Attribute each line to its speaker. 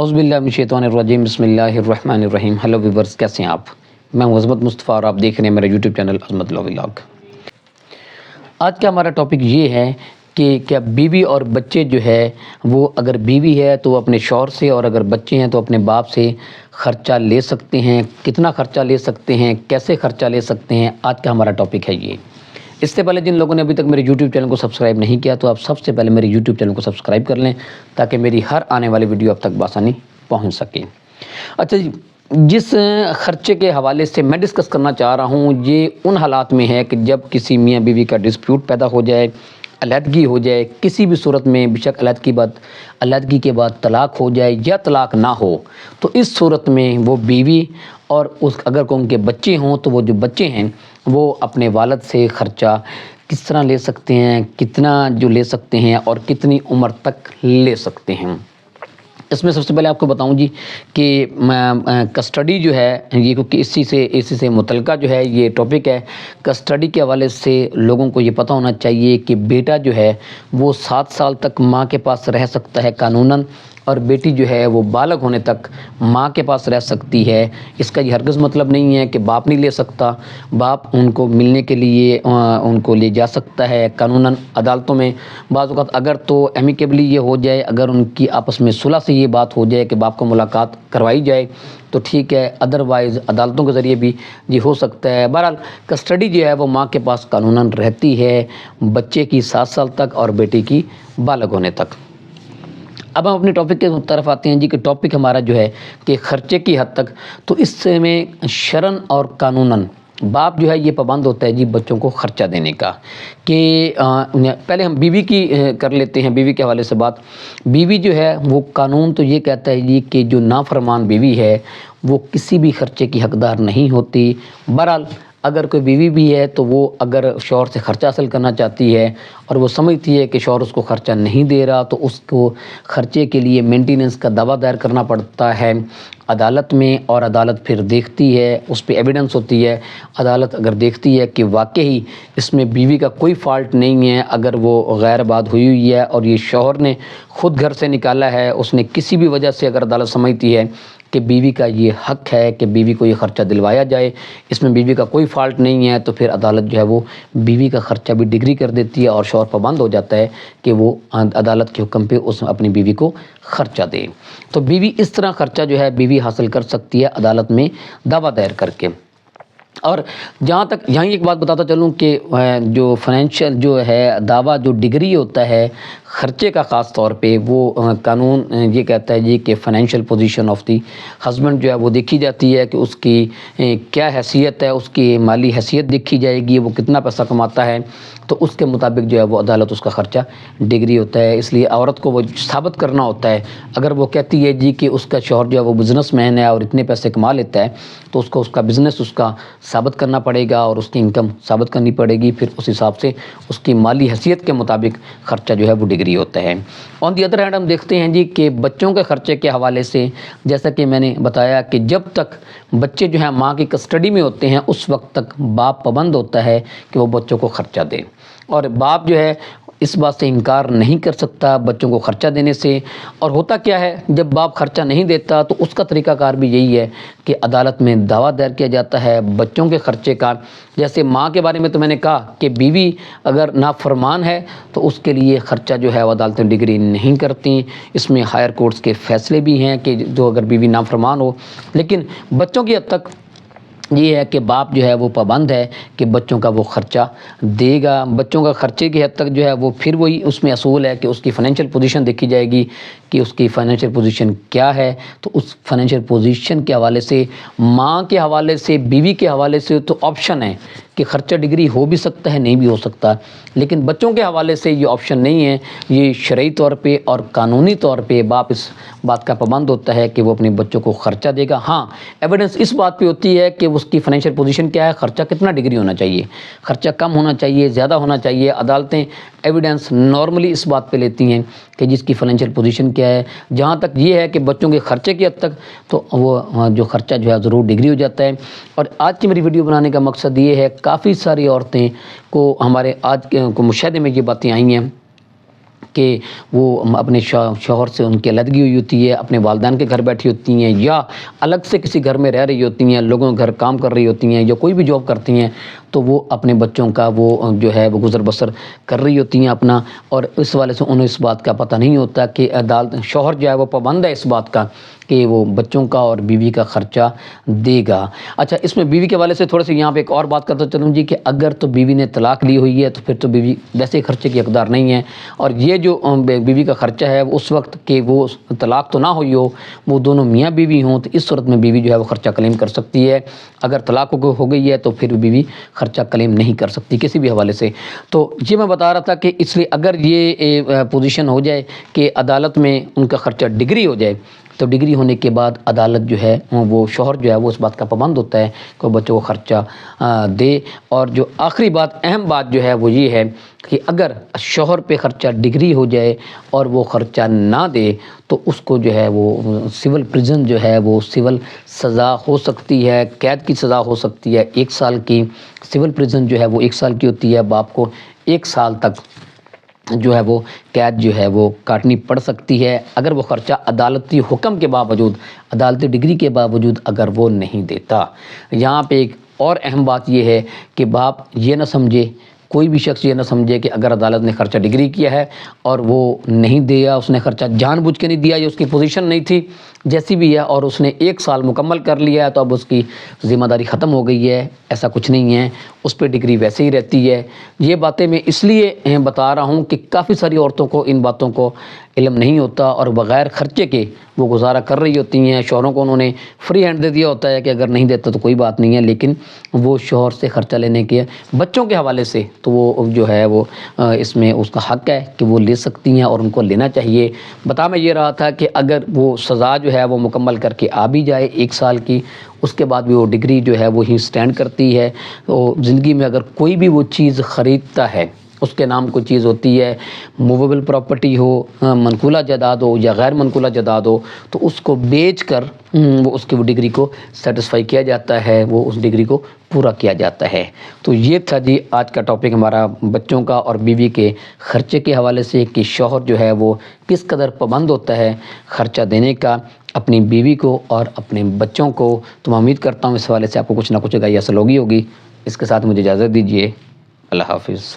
Speaker 1: اعوذ باللہ من الشیطان الرجیم، بسم اللہ الرحمن الرحیم۔ ہیلو ویورز، کیسے ہیں آپ؟ میں ہوں عظمت مصطفیٰ اور آپ دیکھ رہے ہیں میرا یوٹیوب چینل عظمت لاء ولاگ۔ آج کا ہمارا ٹاپک یہ ہے کہ کیا بیوی اور بچے جو ہے وہ اگر بیوی ہے تو وہ اپنے شوہر سے، اور اگر بچے ہیں تو اپنے باپ سے خرچہ لے سکتے ہیں؟ کتنا خرچہ لے سکتے ہیں؟ کیسے خرچہ لے سکتے ہیں؟ آج کا ہمارا ٹاپک ہے یہ۔ اس سے پہلے جن لوگوں نے ابھی تک میرے یوٹیوب چینل کو سبسکرائب نہیں کیا تو آپ سب سے پہلے میرے یوٹیوب چینل کو سبسکرائب کر لیں تاکہ میری ہر آنے والی ویڈیو اب تک بآسانی پہنچ سکے۔ اچھا جی، جس خرچے کے حوالے سے میں ڈسکس کرنا چاہ رہا ہوں یہ ان حالات میں ہے کہ جب کسی میاں بیوی کا ڈسپیوٹ پیدا ہو جائے، علیحدگی ہو جائے، کسی بھی صورت میں، بے شک علیحدگی کے بعد طلاق ہو جائے یا طلاق نہ ہو، تو اس صورت میں وہ بیوی اور اگر ان کے بچے ہوں تو وہ جو بچے ہیں وہ اپنے والد سے خرچہ کس طرح لے سکتے ہیں، کتنا جو لے سکتے ہیں اور کتنی عمر تک لے سکتے ہیں۔ اس میں سب سے پہلے آپ کو بتاؤں جی کہ کسٹڈی جو ہے یہ، کیونکہ اسی سے متعلقہ جو ہے یہ ٹاپک ہے، کسٹڈی کے حوالے سے لوگوں کو یہ پتہ ہونا چاہیے کہ بیٹا جو ہے وہ 7 سال تک ماں کے پاس رہ سکتا ہے قانوناً، اور بیٹی جو ہے وہ بالغ ہونے تک ماں کے پاس رہ سکتی ہے۔ اس کا یہ ہرگز مطلب نہیں ہے کہ باپ نہیں لے سکتا، باپ ان کو ملنے کے لیے ان کو لے جا سکتا ہے قانوناً عدالتوں میں۔ بعض اوقات اگر تو ایمیکیبلی یہ ہو جائے، اگر ان کی آپس میں صلح سے یہ بات ہو جائے کہ باپ کو ملاقات کروائی جائے تو ٹھیک ہے، ادروائز عدالتوں کے ذریعے بھی یہ ہو سکتا ہے۔ بہرحال کسٹڈی جو ہے وہ ماں کے پاس قانوناً رہتی ہے بچے کی 7 سال تک اور بیٹی کی بالغ ہونے تک۔ اب ہم اپنے ٹاپک کے طرف آتے ہیں جی کہ ٹاپک ہمارا جو ہے کہ خرچے کی حد تک، تو اس سے میں شرعاً اور قانوناً باپ جو ہے یہ پابند ہوتا ہے جی بچوں کو خرچہ دینے کا۔ کہ پہلے ہم بیوی کی کر لیتے ہیں، بیوی کے حوالے سے بات۔ بیوی جو ہے وہ قانون تو یہ کہتا ہے جی کہ جو نافرمان بیوی ہے وہ کسی بھی خرچے کی حقدار نہیں ہوتی۔ بہرحال اگر کوئی بیوی بھی ہے تو وہ اگر شوہر سے خرچہ حاصل کرنا چاہتی ہے اور وہ سمجھتی ہے کہ شوہر اس کو خرچہ نہیں دے رہا تو اس کو خرچے کے لیے مینٹیننس کا دعویٰ دائر کرنا پڑتا ہے عدالت میں، اور عدالت پھر دیکھتی ہے، اس پہ ایویڈنس ہوتی ہے۔ عدالت اگر دیکھتی ہے کہ واقعی اس میں بیوی کا کوئی فالٹ نہیں ہے، اگر وہ غیر آباد ہوئی ہوئی ہے اور یہ شوہر نے خود گھر سے نکالا ہے، اس نے کسی بھی وجہ سے اگر عدالت سمجھتی ہے کہ بیوی کا یہ حق ہے کہ بیوی کو یہ خرچہ دلوایا جائے، اس میں بیوی کا کوئی فالٹ نہیں ہے، تو پھر عدالت جو ہے وہ بیوی کا خرچہ بھی ڈگری کر دیتی ہے اور شوہر پابند ہو جاتا ہے کہ وہ عدالت کے حکم پہ اس اپنی بیوی کو خرچہ دے۔ تو بیوی اس طرح خرچہ جو ہے بیوی حاصل کر سکتی ہے عدالت میں دعویٰ دائر کر کے۔ اور جہاں تک یہاں ایک بات بتاتا چلوں کہ جو فائنینشیل جو ہے دعویٰ جو ڈگری ہوتا ہے خرچے کا، خاص طور پہ وہ قانون یہ کہتا ہے جی کہ financial position of the husband جو ہے وہ دیکھی جاتی ہے کہ اس کی کیا حیثیت ہے، اس کی مالی حیثیت دیکھی جائے گی، وہ کتنا پیسہ کماتا ہے، تو اس کے مطابق جو ہے وہ عدالت اس کا خرچہ ڈگری ہوتا ہے۔ اس لیے عورت کو وہ ثابت کرنا ہوتا ہے۔ اگر وہ کہتی ہے جی کہ اس کا شوہر جو ہے وہ بزنس مین ہے اور اتنے پیسے کما لیتا ہے تو اس کو اس کا بزنس اس کا ثابت کرنا پڑے گا اور اس کی انکم ثابت کرنی پڑے گی، پھر اس حساب سے اس کی مالی حیثیت کے مطابق خرچہ جو ہے وہ ڈگری ہوتا ہے۔ آن دی ادر ہینڈ ہم دیکھتے ہیں جی کہ بچوں کے خرچے کے حوالے سے، جیسا کہ میں نے بتایا کہ جب تک بچے جو ہیں ماں کی کسٹڈی میں ہوتے ہیں اس وقت تک باپ پابند ہوتا ہے کہ وہ بچوں کو خرچہ دے، اور باپ جو ہے اس بات سے انکار نہیں کر سکتا بچوں کو خرچہ دینے سے۔ اور ہوتا کیا ہے، جب باپ خرچہ نہیں دیتا تو اس کا طریقہ کار بھی یہی ہے کہ عدالت میں دعویٰ دائر کیا جاتا ہے بچوں کے خرچے کا۔ جیسے ماں کے بارے میں تو میں نے کہا کہ بیوی اگر نافرمان ہے تو اس کے لیے خرچہ جو ہے وہ عدالتیں ڈگری نہیں کرتی۔ اس میں ہائر کورٹس کے فیصلے بھی ہیں کہ جو اگر بیوی نافرمان ہو، لیکن بچوں کی حد تک یہ ہے کہ باپ جو ہے وہ پابند ہے کہ بچوں کا وہ خرچہ دے گا۔ بچوں کا خرچے کی حد تک جو ہے وہ پھر وہی اس میں اصول ہے کہ اس کی فائنینشیل پوزیشن دیکھی جائے گی کہ اس کی فائنینشیل پوزیشن کیا ہے، تو اس فائنینشیل پوزیشن کے حوالے سے، ماں کے حوالے سے، بیوی کے حوالے سے تو آپشن ہے کہ خرچہ ڈگری ہو بھی سکتا ہے، نہیں بھی ہو سکتا، لیکن بچوں کے حوالے سے یہ آپشن نہیں ہے۔ یہ شرعی طور پہ اور قانونی طور پہ باپ اس بات کا پابند ہوتا ہے کہ وہ اپنے بچوں کو خرچہ دے گا۔ ہاں، ایویڈنس اس بات پہ ہوتی ہے کہ اس کی فائنینشیل پوزیشن کیا ہے، خرچہ کتنا ڈگری ہونا چاہیے، خرچہ کم ہونا چاہیے، زیادہ ہونا چاہیے۔ عدالتیں ایویڈنس نارملی اس بات پہ لیتی ہیں کہ جس کی فائنینشیل پوزیشن کیا ہے۔ جہاں تک یہ ہے کہ بچوں کے خرچے کی حد تک تو وہ جو خرچہ جو ہے ضرور ڈگری ہو جاتا ہے۔ اور آج کی میری ویڈیو بنانے کا مقصد یہ ہے، کافی ساری عورتیں کو ہمارے آج کے کو مشاہدے میں یہ باتیں آئی ہیں کہ وہ اپنے شوہر سے ان کی علیحدگی ہوئی ہوتی ہے، اپنے والدین کے گھر بیٹھی ہوتی ہیں، یا الگ سے کسی گھر میں رہ رہی ہوتی ہیں، لوگوں کے گھر کام کر رہی ہوتی ہیں، یا کوئی بھی جاب کرتی ہیں، تو وہ اپنے بچوں کا وہ جو ہے وہ گزر بسر کر رہی ہوتی ہیں اپنا، اور اس والے سے انہیں اس بات کا پتہ نہیں ہوتا کہ شوہر جو ہے وہ پابند ہے اس بات کا کہ وہ بچوں کا اور بیوی کا خرچہ دے گا۔ اچھا، اس میں بیوی کے والے سے تھوڑے سے یہاں پہ ایک اور بات کرتا چلوں جی، کہ اگر تو بیوی نے طلاق لی ہوئی ہے تو پھر تو بیوی ویسے خرچے کی حقدار نہیں ہے، اور یہ جو بیوی کا خرچہ ہے اس وقت کہ وہ طلاق تو نہ ہوئی ہو، وہ دونوں میاں بیوی ہوں، تو اس صورت میں بیوی جو ہے وہ خرچہ کلیم کر سکتی ہے۔ اگر طلاق ہو گئی ہے تو پھر بیوی خرچہ کلیم نہیں کر سکتی کسی بھی حوالے سے۔ تو یہ میں بتا رہا تھا کہ اس لیے اگر یہ پوزیشن ہو جائے کہ عدالت میں ان کا خرچہ ڈگری ہو جائے، تو ڈگری ہونے کے بعد عدالت جو ہے وہ شوہر جو ہے وہ اس بات کا پابند ہوتا ہے کہ وہ بچوں کو خرچہ دے۔ اور جو آخری بات، اہم بات جو ہے وہ یہ ہے کہ اگر شوہر پہ خرچہ ڈگری ہو جائے اور وہ خرچہ نہ دے تو اس کو جو ہے وہ سول پریزن جو ہے وہ سول سزا ہو سکتی ہے، قید کی سزا ہو سکتی ہے 1 سال کی۔ سول پریزن جو ہے وہ 1 سال کی ہوتی ہے، باپ کو 1 سال تک جو ہے وہ قید جو ہے وہ کاٹنی پڑ سکتی ہے، اگر وہ خرچہ عدالتی حکم کے باوجود، عدالتی ڈگری کے باوجود اگر وہ نہیں دیتا۔ یہاں پہ ایک اور اہم بات یہ ہے کہ باپ یہ نہ سمجھے، کوئی بھی شخص یہ نہ سمجھے کہ اگر عدالت نے خرچہ ڈگری کیا ہے اور وہ نہیں دیا، اس نے خرچہ جان بوجھ کے نہیں دیا یا اس کی پوزیشن نہیں تھی جیسی بھی ہے، اور اس نے 1 سال مکمل کر لیا ہے تو اب اس کی ذمہ داری ختم ہو گئی ہے، ایسا کچھ نہیں ہے، اس پہ ڈگری ویسے ہی رہتی ہے۔ یہ باتیں میں اس لیے بتا رہا ہوں کہ کافی ساری عورتوں کو ان باتوں کو علم نہیں ہوتا، اور بغیر خرچے کے وہ گزارا کر رہی ہوتی ہیں۔ شوہروں کو انہوں نے فری ہینڈ دے دیا ہوتا ہے کہ اگر نہیں دیتا تو کوئی بات نہیں ہے، لیکن وہ شوہر سے خرچہ لینے کے بچوں کے حوالے سے تو وہ جو ہے وہ اس میں اس کا حق ہے کہ وہ لے سکتی ہیں اور ان کو لینا چاہیے۔ بتا میں یہ رہا تھا کہ اگر وہ سزا جو ہے وہ مکمل کر کے آ بھی جائے 1 سال کی، اس کے بعد بھی وہ ڈگری جو ہے وہی سٹینڈ کرتی ہے۔ تو زندگی میں اگر کوئی بھی وہ چیز خریدتا ہے، اس کے نام کوئی چیز ہوتی ہے، موویبل پراپرٹی ہو، منقولہ جائیداد ہو یا غیر منقولہ جائیداد ہو، تو اس کو بیچ کر وہ اس کی وہ ڈگری کو سیٹسفائی کیا جاتا ہے، وہ اس ڈگری کو پورا کیا جاتا ہے۔ تو یہ تھا جی آج کا ٹاپک ہمارا بچوں کا اور بیوی کے خرچے کے حوالے سے، کہ شوہر جو ہے وہ کس قدر پابند ہوتا ہے خرچہ دینے کا اپنی بیوی کو اور اپنے بچوں کو۔ تو میں امید کرتا ہوں اس حوالے سے آپ کو کچھ نہ کچھ گئی حاصل ہوگی۔ اس کے ساتھ مجھے اجازت دیجیے، اللہ حافظ۔